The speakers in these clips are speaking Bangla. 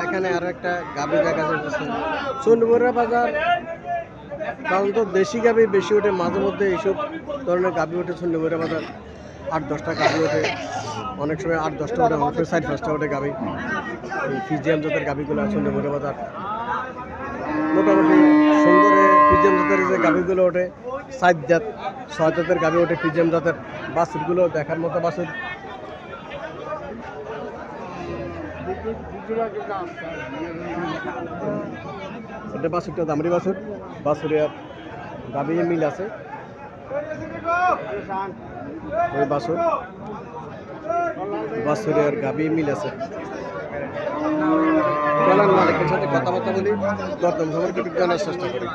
এখানে আরো একটা গাবি দেখা যাচ্ছে। চন্ডীমুড়া বাজার সাধারণত দেশি গাবি বেশি ওঠে, মাঝে মধ্যে এইসব ধরনের গাবি ওঠে। চন্ডীমুড়া বাজার 8-10টা গাবি ওঠে, অনেক সময় 8-10টা ওঠে, অনেক সময় 4-5টা ওঠে গাবি। এই ফিজিয়াম জাতের গাবিগুলো চন্ডীমুড়া বাজার মোটামুটি সুন্দর। ফিজিয়াম জাতের যে গাবিগুলো ওঠে 7 জাত 6 জাতের গাবি ওঠে। ফিজিয়াম জাতের বাছুরগুলো দেখার মতো বাছুর। এটা বাছুরটা দামড়ি বাছুর, বাছুরের গাবি মিল আছে। ওই বাছুরের গাবি মিল আছে। চলেন মালিকের সাথে কথাবার্তা বলি, দরদাম সম্পর্কে একটু জানার চেষ্টা করি।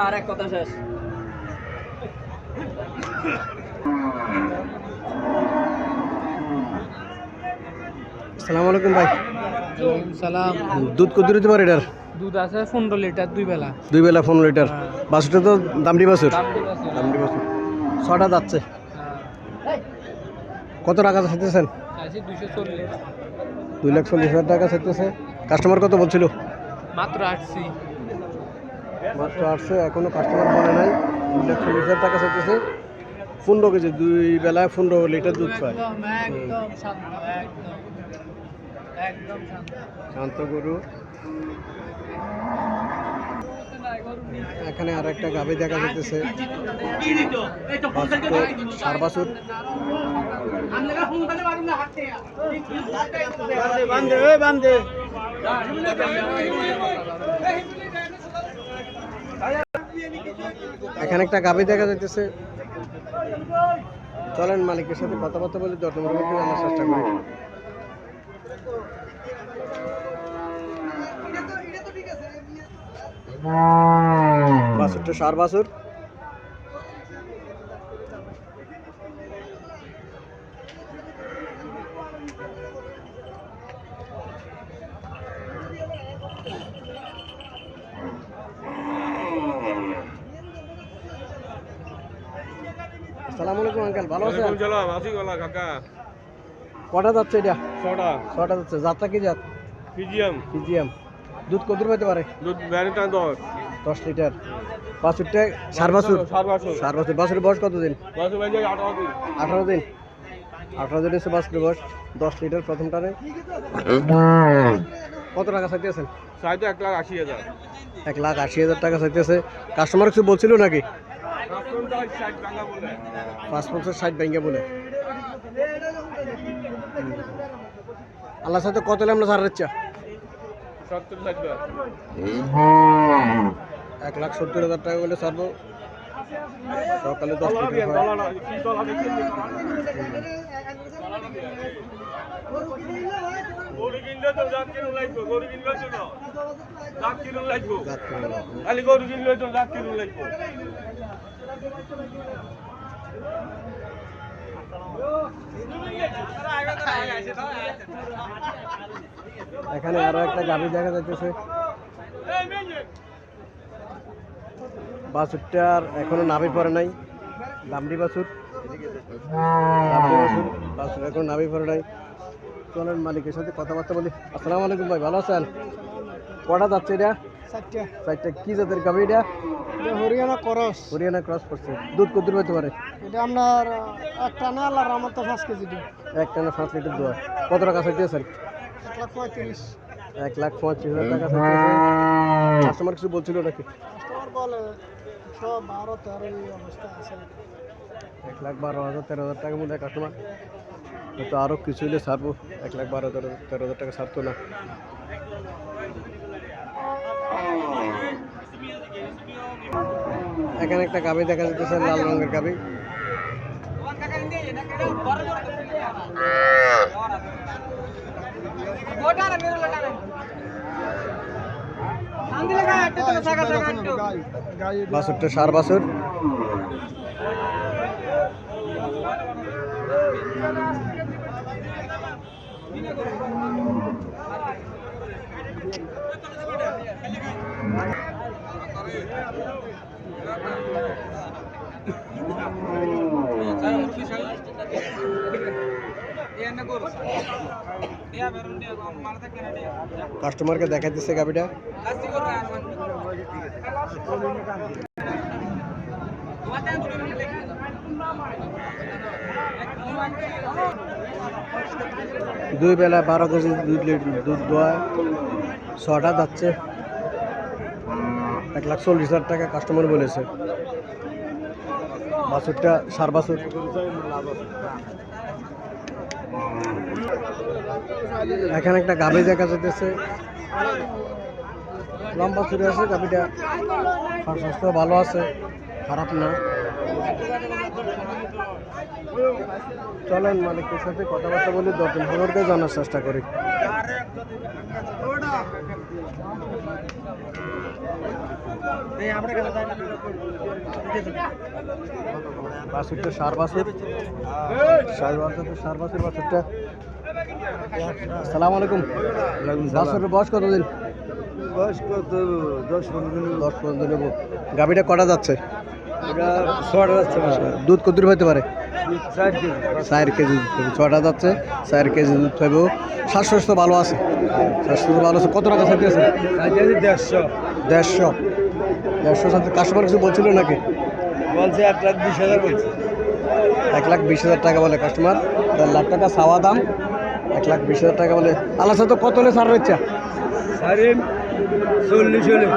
আর এক কথা শেষ। আসসালামু আলাইকুম ভাই। সালাম। দুধ কত দিতে পারে এটার? দুধ আছে 15 লিটার, 2 বেলা। 2 বেলা 15 লিটার। বাছুরটা তো দামড়ি বাছুর। দামড়ি বাছুর। 6টা যাচ্ছে। কত টাকা চাইতেছেন? চাইছি 240। 2,40,000 টাকা চাইতেছে। কাস্টমার কত বলছিল? মাত্র আসছি। মাত্র আসছে, এখনো কাস্টমার বলে নাই। 2,40,000 টাকা চাইতেছে। 15 কেজি, 2 বেলায় 15 লিটার দুধ পায়। একদম শান্ত, একদম শান্ত গরু। এখানে আর একটা গাভী দেখা যাচ্ছে, ষাঁড় বাছুর। এখানে একটা গাভী দেখা যাচ্ছে। চলেন মালিকের সাথে কথাবার্তা বলে দরদাম জানার চেষ্টা করি। বাছুরটা ষাঁড় বাছুর। আসসালামু আলাইকুম আঙ্কেল, ভালো আছেন? কটা যাচ্ছে এটা? 6টা যাচ্ছে। জাতটা কি জাত? ফিজিয়াম। দুধ কত পাইতে পারে? 10 লিটার। বাছুরটা ষাঁড় বাছুর। বাছুরের বয়স কতদিন? 18 দিন। 18 দিন এসে বাছুরের বয়স। 10 লিটার প্রথম টানে। কত টাকা চাইতেছেন? 1,80,000 টাকা চাইতেছে। কাস্টমার কিছু বলছিল নাকি? 55-60 ব্যাংকে বলে। আল্লাহ সাথে কত হলে আমরা ছাড়ার ইচ্ছা? 1,70,000 টাকা বলে ছাড়বো। সকালে 10 লিটার। এখানে আরো একটা গাভী দেখা যাচ্ছে। বাছুরটার এখনো নাভি পড়ে নাই। দামড়ি বাছুর। বাছুর এখনো নাভি পড়ে নাই। চলেন মালিকের সাথে কথাবার্তা বলি। আসসালামু আলাইকুম ভাই, ভালো আছেন? কটা যাচ্ছে এটা? 4টা। কি জাতের গাভী এটা? হরিয়ানা ক্রস। হরিয়ানা ক্রস করছে। দুধ কত হতে পারে? এটা আপনার এক টানা আল্লাহর রহমতে 5 কেজি দুধ। এক টানা 5 লিটার দুধ। কত টাকা চাইতেছেন? 1,35,000। 1,35,000 টাকা চাইতেছে। কাস্টমার কিছু বলছিল নাকি? কাস্টমার বলে 12-13 এই অবস্থা আছে। 1,12,000-13,000 টাকার মধ্যে কাস্টমার। তো আরো কিছু হলে ছাড়বো। 1,12,000-13,000 টাকা ছাড়তো না। এখানে একটা গাভী দেখা যাচ্ছে, লাল রঙের গাভী। বাছুরটা ষাঁড় বাছুর। কাস্টমারকে দেখাইতেছে গাবিটা। দুই বেলা 12 কেজি দুধ দোয়া, 6টা যাচ্ছে, 1,40,000 টাকা কাস্টমার বলেছে। বাছুরটা সার বাছুর। এখানে একটা গাভী দেখা যেতেছে, লম্বা চুরি আছে, গাভীটা স্বাস্থ্য ভালো আছে, খারাপ না। চলেন মালিকের সাথে কথাবার্তা বলি, দরদাম সম্পর্কে জানার চেষ্টা করি। বাছুরটা সার বাছুর, বাছুরটা। আসসালামু আলাইকুম। বাছুরের বয়স কতদিন? বয়স কত? 10-15 দিন। 10-15 দিন। গাভীটা কটা যাচ্ছে? এটা 6টা যাচ্ছে। দুধ কত হইতে পারে? 4 কেজি। 4 কেজি। 6টা যাচ্ছে, 4 কেজি দুধ হইব। স্বাস্থ্য ভালো আছে? স্বাস্থ্য ভালো আছে। কত টাকা চাইতে আছে? 150 সাথে। কাস্টমার কিছু বলছিল নাকি? বলছে 1,20,000 বলছে। 1,20,000 টাকা বলে কাস্টমার। 4 লাখ টাকা চাওয়া দাম, 1,20,000 টাকা বলে। আল্লাহ সাথে কত হলে ছাড় ইচ্ছা? 40 হলে 40।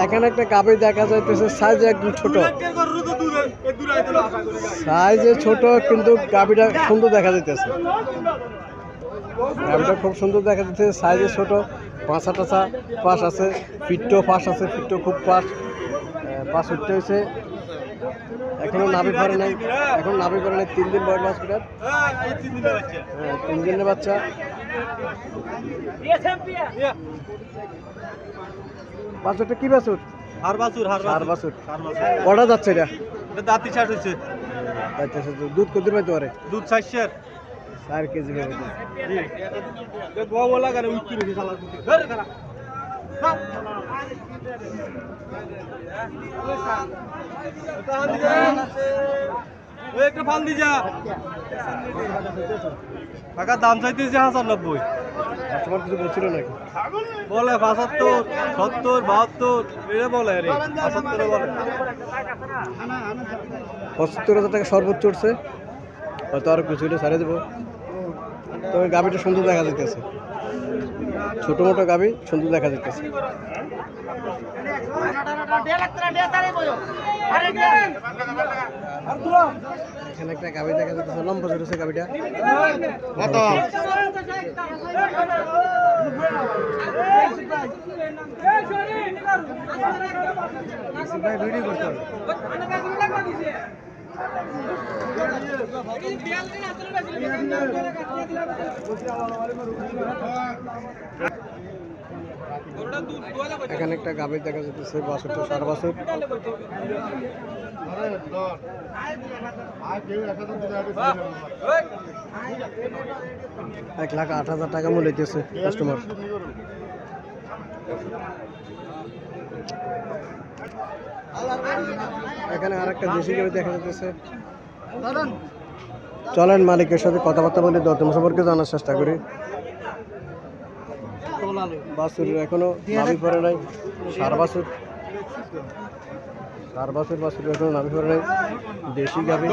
এখানে একটা গাভী দেখা যাইতেছে, সাইজে একদম ছোট, সাইজে ছোট, কিন্তু গাভীটা সুন্দর দেখা যাইতেছে। গাভীটা খুব সুন্দর দেখা যাচ্ছে, সাইজে ছোট, পাঁচা টাচা পাশ আছে, ফিটটো পাশ আছে, ফিটটো খুব পাশ উঠতে হয়েছে। এখনো নাভি পরে নাই, 3 দিন বয়স বাছুরটার। 3 দিনের বাচ্চা। বাছুরটা কি বাছুর? হার বাছুর। কটা যাচ্ছে এটা? দাঁতি ছাট হইছে। দুধ কত পাইতে পারে? দুধ 4 4 কেজি পাবে। জি। গোয়া বলা করে উঠতে বেশি শালা। ধরে খারাপ। ওই একটা ফাল দি যা। টাকা দাম চাইতেছে 1,90। কাস্টমার কিছু বলছিল নাকি? বলে 75, 70, 72 এটা বলে আরে 75 বলে। 75,000 টাকা সর্বোচ্চ উঠছে, হয়তো আরো কিছু হলে ছাড়ে দেবো। তবে গাভীটা সুন্দর দেখা যাইতেছে, ছোট মোটো গাভী, সুন্দর দেখা যাইতেছে। এখানে একটা গাভী দেখা যাচ্ছে, লম্বা চড়েছে গাভীটা। এখানে একটা গাভী দেখা যাচ্ছে, বাছুরটা সার বাছুর। $1,08,000 টাকা মূল্য দিতেছে কাস্টমার। এখানে আর একটা দেশি গাভী দেখা যাচ্ছে। চলেন মালিকের সাথে কথাবার্তা বলে দরদাম সম্পর্কে জানার চেষ্টা করি। বাছুর এখনো নাভি পড়ে নাই, সার বাছুর এখনো নাভি পড়ে নাই, দেশি গাভী।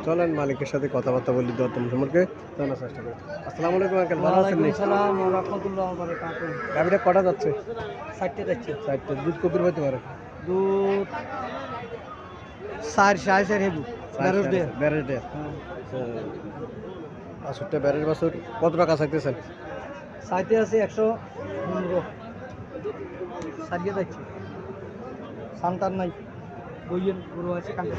চলেন মালিকের সাথে কথাবার্তা বলি, দরদাম সম্পর্কে জানার চেষ্টা করি। আসসালামু আলাইকুম আঙ্কেল, ভালো আছেন? গাভীটা কটা যাচ্ছে? 4টে যাচ্ছে। 4টে। দুধ কত হইতে পারে? দুধ 4 হেবু। ব্যারেজ ডে। বাছুরটা ব্যারেজ বাছুর। কত টাকা চাইতেছেন? চাইতে আছে 115। সারিয়ে যাচ্ছে, সান্তার নাই, বইয়ের গরু আছে, কালকে